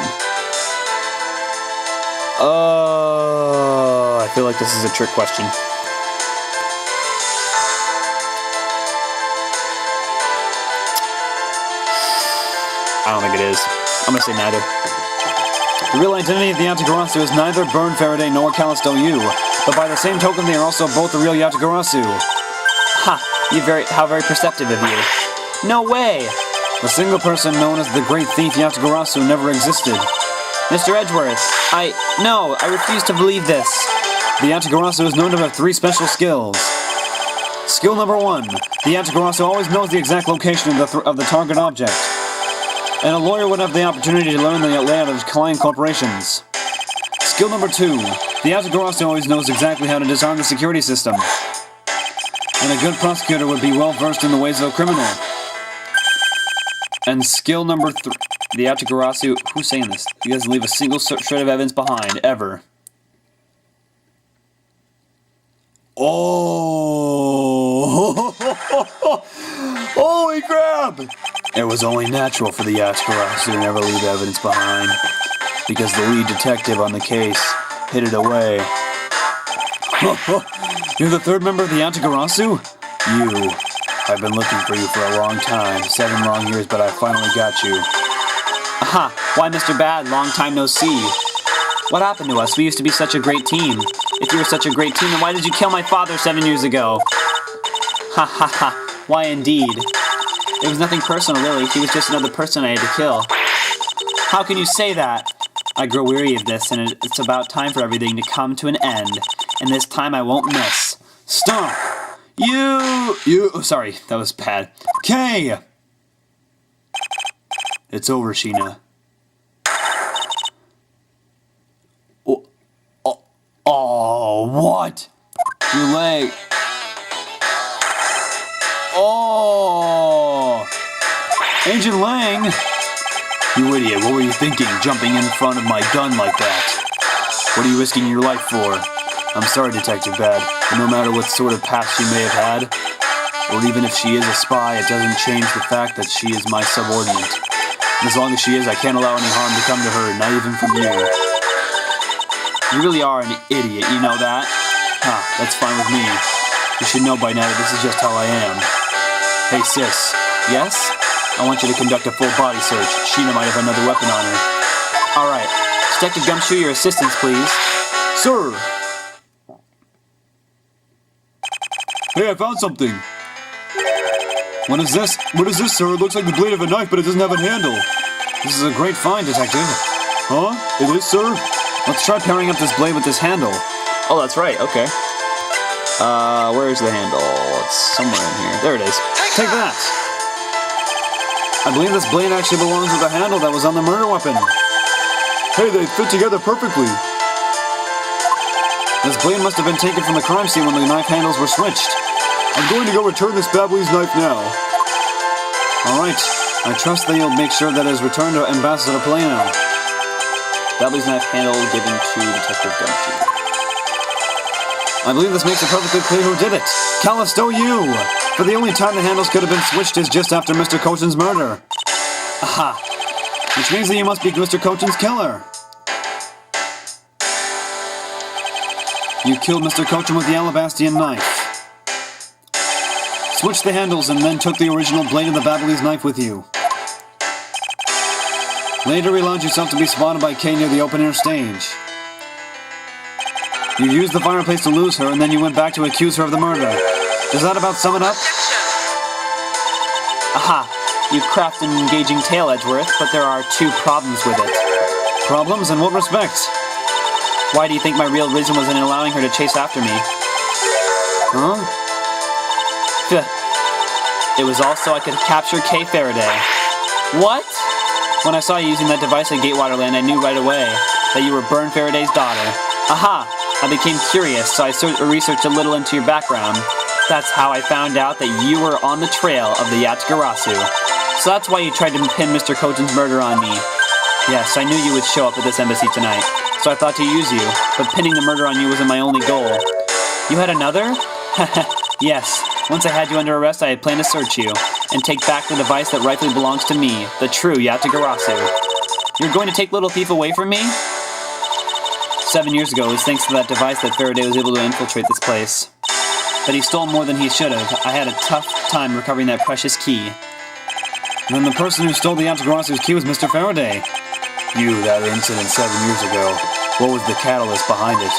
Speaker 3: I feel like this is a trick question. I don't think it is. I'm gonna say neither.
Speaker 2: The real identity of the Yatagarasu is neither Burn Faraday nor Callisto U, but by the same token they are also both the real Yatagarasu.
Speaker 3: Ha! How very perceptive of you. No way!
Speaker 2: The single person known as the Great Thief Yatagarasu never existed.
Speaker 3: Mr. Edgeworth, I refuse to believe this.
Speaker 2: The Yatagarasu is known to have 3 special skills. Skill number 1. The Yatagarasu always knows the exact location of the target object. And a lawyer would have the opportunity to learn the layout of client corporations. Skill number 2. The Yatagarasu always knows exactly how to disarm the security system. And a good prosecutor would be well versed in the ways of a criminal. And skill number 3. The Yatagarasu... Who's saying this? He doesn't leave a single shred of evidence behind, ever. Oh! Holy crap! It was only natural for the Yatagarasu to never leave evidence behind, because the lead detective on the case hid it away. You're the 3rd member of the Yatagarasu? You. I've been looking for you for a long time, 7 long years, but I finally got you.
Speaker 3: Aha! Why, Mr. Bad, long time no see. What happened to us? We used to be such a great team. If you were such a great team, then why did you kill my father 7 years ago? Ha ha ha. Why indeed? It was nothing personal, really. He was just another person I had to kill. How can you say that? I grow weary of this, and it's about time for everything to come to an end. And this time I won't miss.
Speaker 2: Stop! Oh, sorry, that was bad. K! It's over, Sheena. Oh, what? Your leg. Oh! Agent Lang! You idiot, what were you thinking, jumping in front of my gun like that? What are you risking your life for? I'm sorry, Detective Bad, but no matter what sort of past she may have had, or even if she is a spy, it doesn't change the fact that she is my subordinate. And as long as she is, I can't allow any harm to come to her, not even from you. You really are an idiot, you know that? Huh, that's fine with me. You should know by now that this is just how I am. Hey, sis. Yes? I want you to conduct a full body search. Sheena might have another weapon on her.
Speaker 3: Alright. Detective Gumshoe, your assistance, please.
Speaker 2: Sir! Hey, I found something. What is this? What is this, sir? It looks like the blade of a knife, but it doesn't have a handle. This is a great find, Detective. Huh? It is, sir? Let's try pairing up this blade with this handle.
Speaker 3: Oh, that's right. Okay. Where's the handle? It's somewhere in here. There it is.
Speaker 2: Take that! I believe this blade actually belongs with the handle that was on the murder weapon. Hey, they fit together perfectly. This blade must have been taken from the crime scene when the knife handles were switched. I'm going to go return this Babbly's knife now. Alright, I trust that you'll make sure that it is returned to Ambassador Plano.
Speaker 3: Babbly's knife handle given to Detective Gumshoe.
Speaker 2: I believe this makes it perfectly clear who did it. Callisto U! For the only time the handles could have been switched is just after Mr. Cochin's murder. Aha! Which means that you must be Mr. Cochin's killer. You killed Mr. Cochin with the Alabastian knife. Switched the handles and then took the original blade of the Babbly's knife with you. Later you allowed yourself to be spotted by Kay near the open-air stage. You used the fireplace to lose her, and then you went back to accuse her of the murder. Does that about sum it up?
Speaker 3: Aha! You craft an engaging tale, Edgeworth, but there are 2 problems with it.
Speaker 2: Problems? In what respect?
Speaker 3: Why do you think my real reason was in allowing her to chase after me?
Speaker 2: Huh?
Speaker 3: It was also I could capture Kay Faraday. What? When I saw you using that device at Gatewaterland, I knew right away that you were Burn Faraday's daughter. Aha! I became curious, so I researched a little into your background. That's how I found out that you were on the trail of the Yatagarasu. So that's why you tried to pin Mr. Cochin's murder on me. Yes, I knew you would show up at this embassy tonight, so I thought to use you, but pinning the murder on you wasn't my only goal. You had another? Yes. Once I had you under arrest, I had planned to search you, and take back the device that rightfully belongs to me, the true Yatagarasu. You're going to take Little Thief away from me? 7 years ago, it was thanks to that device that Faraday was able to infiltrate this place. But he stole more than he should have. I had a tough time recovering that precious key.
Speaker 2: Then the person who stole the Atagarasu's key was Mr. Faraday.
Speaker 1: That incident 7 years ago. What was the catalyst behind it?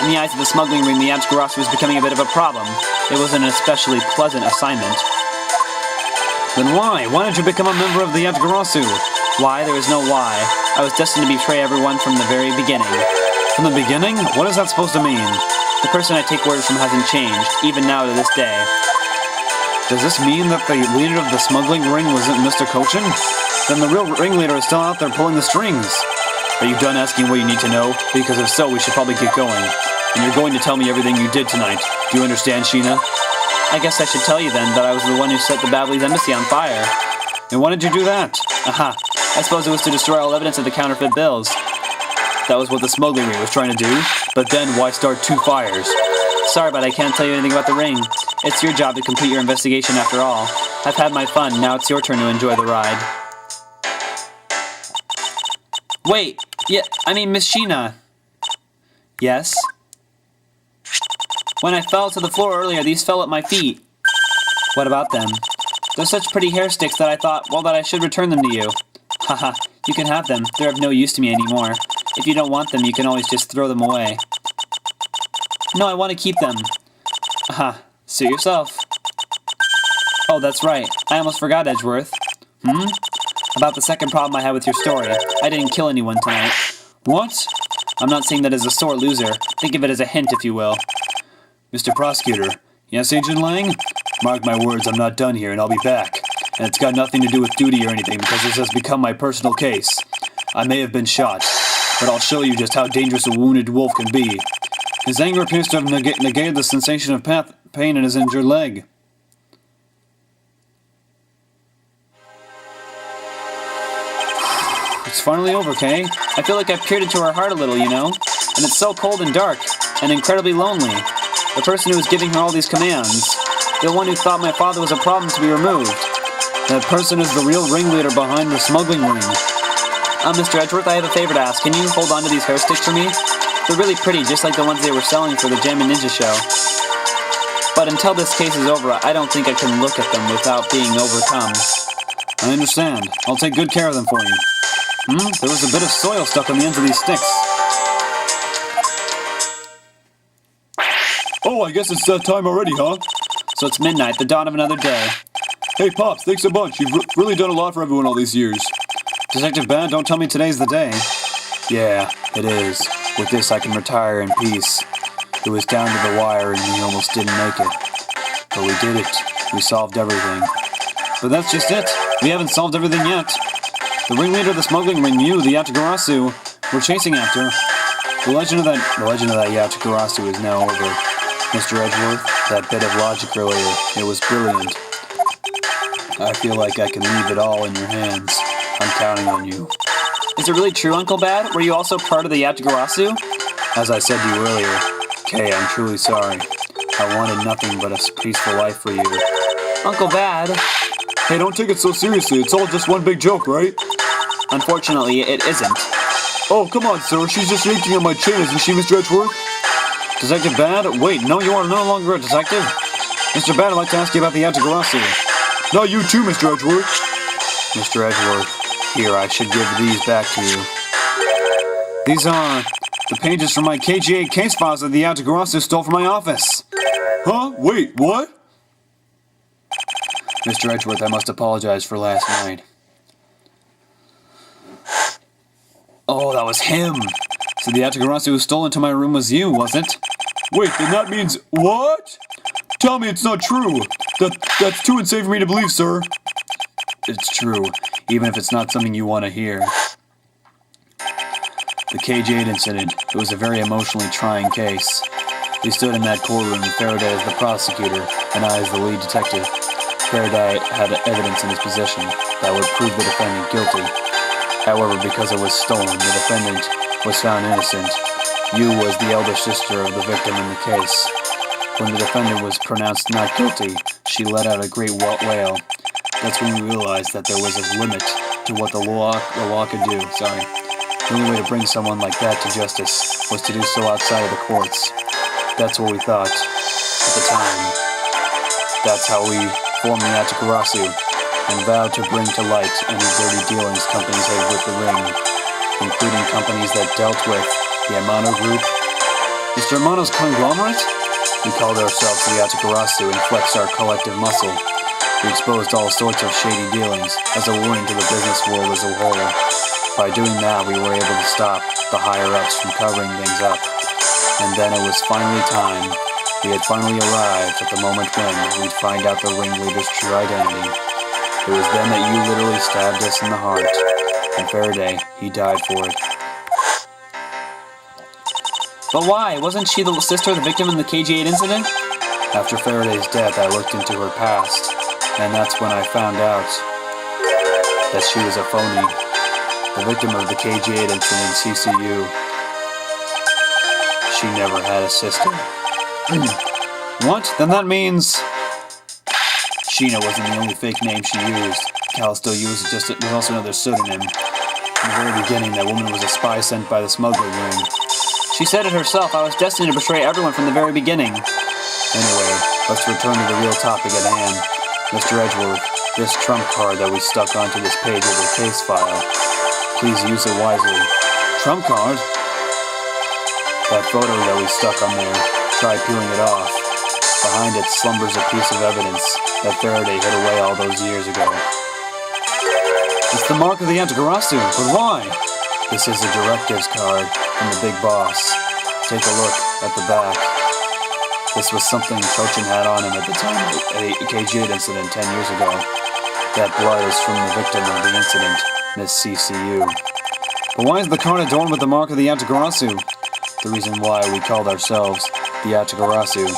Speaker 3: In the eyes of the smuggling ring, the Atagarasu was becoming a bit of a problem. It wasn't an especially pleasant assignment.
Speaker 2: Then why? Why did you become a member of the Atagarasu?
Speaker 3: Why? There was no why. I was destined to betray everyone from the very beginning.
Speaker 2: From the beginning? What is that supposed to mean?
Speaker 3: The person I take orders from hasn't changed, even now to this day.
Speaker 2: Does this mean that the leader of the smuggling ring wasn't Mr. Cochin? Then the real ringleader is still out there pulling the strings.
Speaker 1: Are you done asking what you need to know? Because if so, we should probably get going. And you're going to tell me everything you did tonight. Do you understand, Sheena?
Speaker 3: I guess I should tell you then that I was the one who set the Babley's embassy on fire.
Speaker 2: And why did you do that?
Speaker 3: Aha. I suppose it was to destroy all evidence of the counterfeit bills.
Speaker 1: That was what the smuggling ring was trying to do. But then why start 2 fires?
Speaker 3: Sorry, but I can't tell you anything about the ring. It's your job to complete your investigation after all. I've had my fun, now it's your turn to enjoy the ride. Wait, Miss Sheena. Yes? When I fell to the floor earlier, these fell at my feet. What about them? They're such pretty hair sticks that I thought, well, that I should return them to you. Haha, you can have them. They're of no use to me anymore. If you don't want them, you can always just throw them away. No, I want to keep them. Aha, suit yourself. Oh, that's right. I almost forgot, Edgeworth. About the second problem I had with your story. I didn't kill anyone tonight.
Speaker 2: What?
Speaker 3: I'm not saying that as a sore loser. Think of it as a hint, if you will.
Speaker 1: Mr. Prosecutor.
Speaker 2: Yes, Agent Lang?
Speaker 1: Mark my words, I'm not done here, and I'll be back. And it's got nothing to do with duty or anything, because this has become my personal case. I may have been shot, but I'll show you just how dangerous a wounded wolf can be.
Speaker 2: His anger appears to have negated the sensation of pain in his injured leg. It's finally over, Kay.
Speaker 3: I feel like I've peered into her heart a little, you know? And it's so cold and dark, and incredibly lonely. The person who was giving her all these commands. The one who thought my father was a problem to be removed.
Speaker 2: That person is the real ringleader behind the smuggling ring.
Speaker 3: Mr. Edgeworth, I have a favor to ask. Can you hold on to these hair sticks for me? They're really pretty, just like the ones they were selling for the Jammin' Ninja show. But until this case is over, I don't think I can look at them without being overcome.
Speaker 2: I understand. I'll take good care of them for you. There was a bit of soil stuck on the ends of these sticks.
Speaker 1: Oh, I guess it's that time already, huh?
Speaker 3: So it's midnight, the dawn of another day.
Speaker 1: Hey, Pops, thanks a bunch. You've really done a lot for everyone all these years.
Speaker 2: Detective Bad, don't tell me today's the day.
Speaker 1: Yeah, it is. With this, I can retire in peace. It was down to the wire and we almost didn't make it. But we did it. We solved everything.
Speaker 2: But that's just it. We haven't solved everything yet. The ringleader of the smuggling ring knew the Yatagarasu were chasing after. The legend of that
Speaker 1: Yatagarasu is now over. Mr. Edgeworth, that bit of logic earlier, it was brilliant. I feel like I can leave it all in your hands. I'm counting on you.
Speaker 3: Is it really true, Uncle Bad? Were you also part of the Yatagarasu?
Speaker 1: As I said to you earlier, Kay, I'm truly sorry. I wanted nothing but a peaceful life for you.
Speaker 3: Uncle Bad.
Speaker 1: Hey, don't take it so seriously. It's all just one big joke, right?
Speaker 3: Unfortunately, it isn't.
Speaker 1: Oh, come on, sir. She's just yanking on my chain, isn't she, Mr. Edgeworth?
Speaker 2: Detective Bad? Wait, no, you are no longer a detective. Mr. Bad, I'd like to ask you about the Yatagarasu.
Speaker 1: Not you too, Mr. Edgeworth. Mr. Edgeworth, here, I should give these back to you.
Speaker 2: These are the pages from my KGA case files that the Yatagarasu stole from my office.
Speaker 1: Huh? Wait, what?
Speaker 2: Mr. Edgeworth, I must apologize for last night. Oh, that was him. So the Yatagarasu who stole into my room was you, was it?
Speaker 1: Wait, then that means what? Tell me it's not true. That's too insane for me to believe, sir.
Speaker 2: It's true, even if it's not something you want to hear. The KJ incident, it was a very emotionally trying case. We stood in that courtroom, Faraday as the prosecutor, and I as the lead detective. Faraday had evidence in his possession that would prove the defendant guilty. However, because it was stolen, the defendant was found innocent. You was the elder sister of the victim in the case. When the defendant was pronounced not guilty, she let out a great wail. That's when we realized that there was a limit to what the law could do. The only way to bring someone like that to justice was to do so outside of the courts. That's what we thought at the time. That's how we formed the Atagarasu and vowed to bring to light any dirty dealings companies had with the ring, including companies that dealt with the Amano Group. Mr. Amano's conglomerate? We called ourselves the Atagarasu and flexed our collective muscle. We exposed all sorts of shady dealings as a warning to the business world as a whole. By doing that, we were able to stop the higher-ups from covering things up. And then it was finally time. We had finally arrived at the moment when we'd find out the ringleader's true identity. It was then that you literally stabbed us in the heart. And Faraday, he died for it.
Speaker 3: But why? Wasn't she the sister of the victim in the KG8 incident?
Speaker 2: After Faraday's death, I looked into her past, and that's when I found out that she was a phony. The victim of the KG8 incident, CCU. She never had a sister. What? Then that means Sheena wasn't the only fake name she used. Cal still used it, was also another pseudonym. In the very beginning, that woman was a spy sent by the smuggling ring.
Speaker 3: She said it herself. I was destined to betray everyone from the very beginning.
Speaker 2: Anyway, let's return to the real topic at hand. Mr. Edgeworth, this trump card that we stuck onto this page of the case file, please use it wisely.
Speaker 1: Trump card?
Speaker 2: That photo that we stuck on there, try peeling it off. Behind it slumbers a piece of evidence that Faraday hid away all those years ago.
Speaker 1: It's the mark of the Atagarasu, but why?
Speaker 2: This is a directives card from the big boss. Take a look at the back. This was something Chochin had on him at the time of the KG8 incident 10 years ago. That blood is from the victim of the incident, Miss CCU.
Speaker 1: But why is the card adorned with the mark of the Atagarasu?
Speaker 2: The reason why we called ourselves the Atagarasu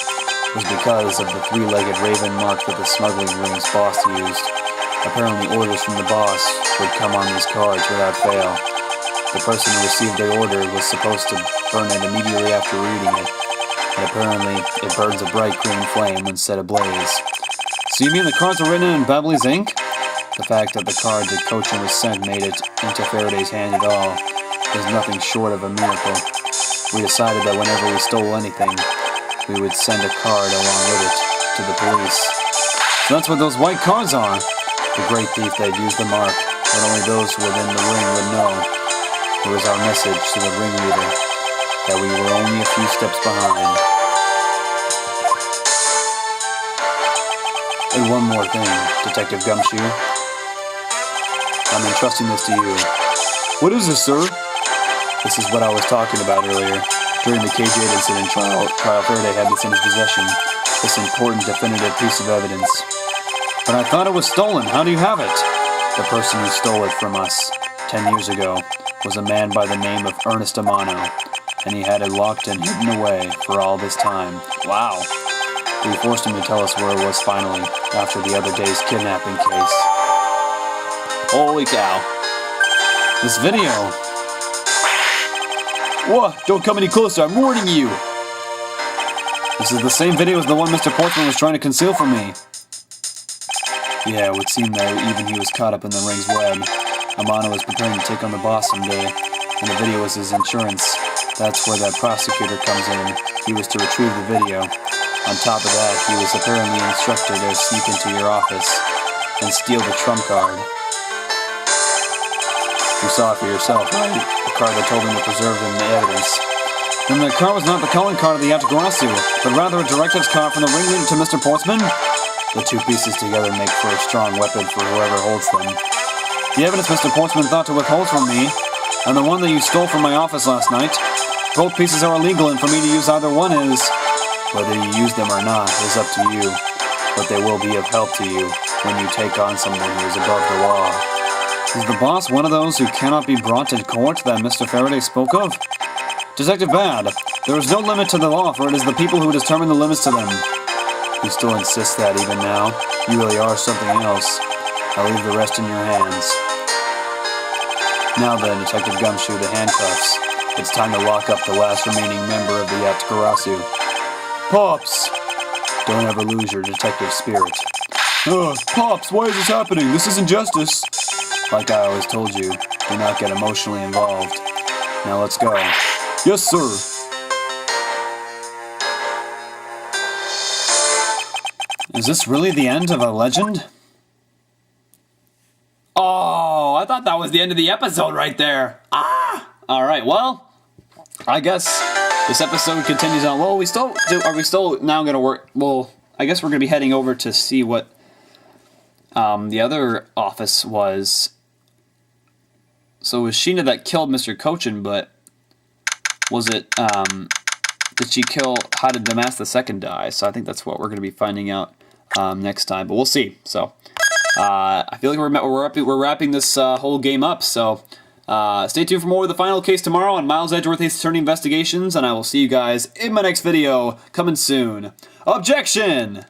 Speaker 2: was because of the three-legged raven mark that the smuggling ring's boss used. Apparently orders from the boss would come on these cards without fail. The person who received the order was supposed to burn it immediately after reading it, and apparently it burns a bright green flame when set ablaze.
Speaker 1: So you mean the cards were written in Babley's ink?
Speaker 2: The fact that the card that Cochin was sent made it into Faraday's hand at all is nothing short of a miracle. We decided that whenever we stole anything, we would send a card along with it to the police.
Speaker 1: So that's what those white cards are.
Speaker 2: The great thief that used the mark that only those within the ring would know. It was our message to the ringleader that we were only a few steps behind. And one more thing, Detective Gumshoe. I'm entrusting this to you.
Speaker 1: What is this, sir?
Speaker 2: This is what I was talking about earlier. During the KG8 incident trial Faraday had this in his possession. This important definitive piece of evidence.
Speaker 1: But I thought it was stolen. How do you have it?
Speaker 2: The person who stole it from us 10 years ago was a man by the name of Ernest Amano, and he had it locked and hidden away for all this time.
Speaker 1: Wow.
Speaker 2: We forced him to tell us where it was finally, after the other day's kidnapping case.
Speaker 1: Holy cow. This video. Whoa, don't come any closer, I'm warning you. This is the same video as the one Mr. Portsman was trying to conceal from me.
Speaker 2: Yeah, it would seem that even he was caught up in the ring's web. Amano was preparing to take on the boss someday, and the video was his insurance. That's where that prosecutor comes in. He was to retrieve the video. On top of that, he was apparently instructed to sneak into your office and steal the trump card. You saw it for yourself, right? The card that told him to preserve the evidence.
Speaker 1: Then the card was not the calling card of the Atagarasu, but rather a directives card from the ringleader to Mr. Portsman?
Speaker 2: The two pieces together make for a strong weapon for whoever holds them.
Speaker 1: The evidence Mr. Portsman thought to withhold from me, and the one that you stole from my office last night, both pieces are illegal, and for me to use either one is...
Speaker 2: Whether you use them or not is up to you, but they will be of help to you when you take on someone who is above the law.
Speaker 1: Is the boss one of those who cannot be brought to court that Mr. Faraday spoke of? Detective Bad, there is no limit to the law, for it is the people who determine the limits to them.
Speaker 2: You still insist that even now? You really are something else. I'll leave the rest in your hands. Now then, Detective Gumshoe, the handcuffs. It's time to lock up the last remaining member of the Atagarasu.
Speaker 1: Pops!
Speaker 2: Don't ever lose your detective spirit.
Speaker 1: Pops, why is this happening? This isn't justice.
Speaker 2: Like I always told you, do not get emotionally involved. Now let's go. Yes, sir. Is this really the end of a legend? Oh, I thought that was the end of the episode right there. Ah! Alright, well, I guess this episode continues on. Well, are we still now going to work? Well, I guess we're going to be heading over to see what the other office was. So it was Sheena that killed Mr. Cochin, but was it, did she kill, how did Damas the Second die? So I think that's what we're going to be finding out next time, but we'll see. So I feel like we're wrapping this whole game up, so stay tuned for more of the final case tomorrow on Miles Edgeworth Ace Attorney Investigations, and I will see you guys in my next video, coming soon. Objection!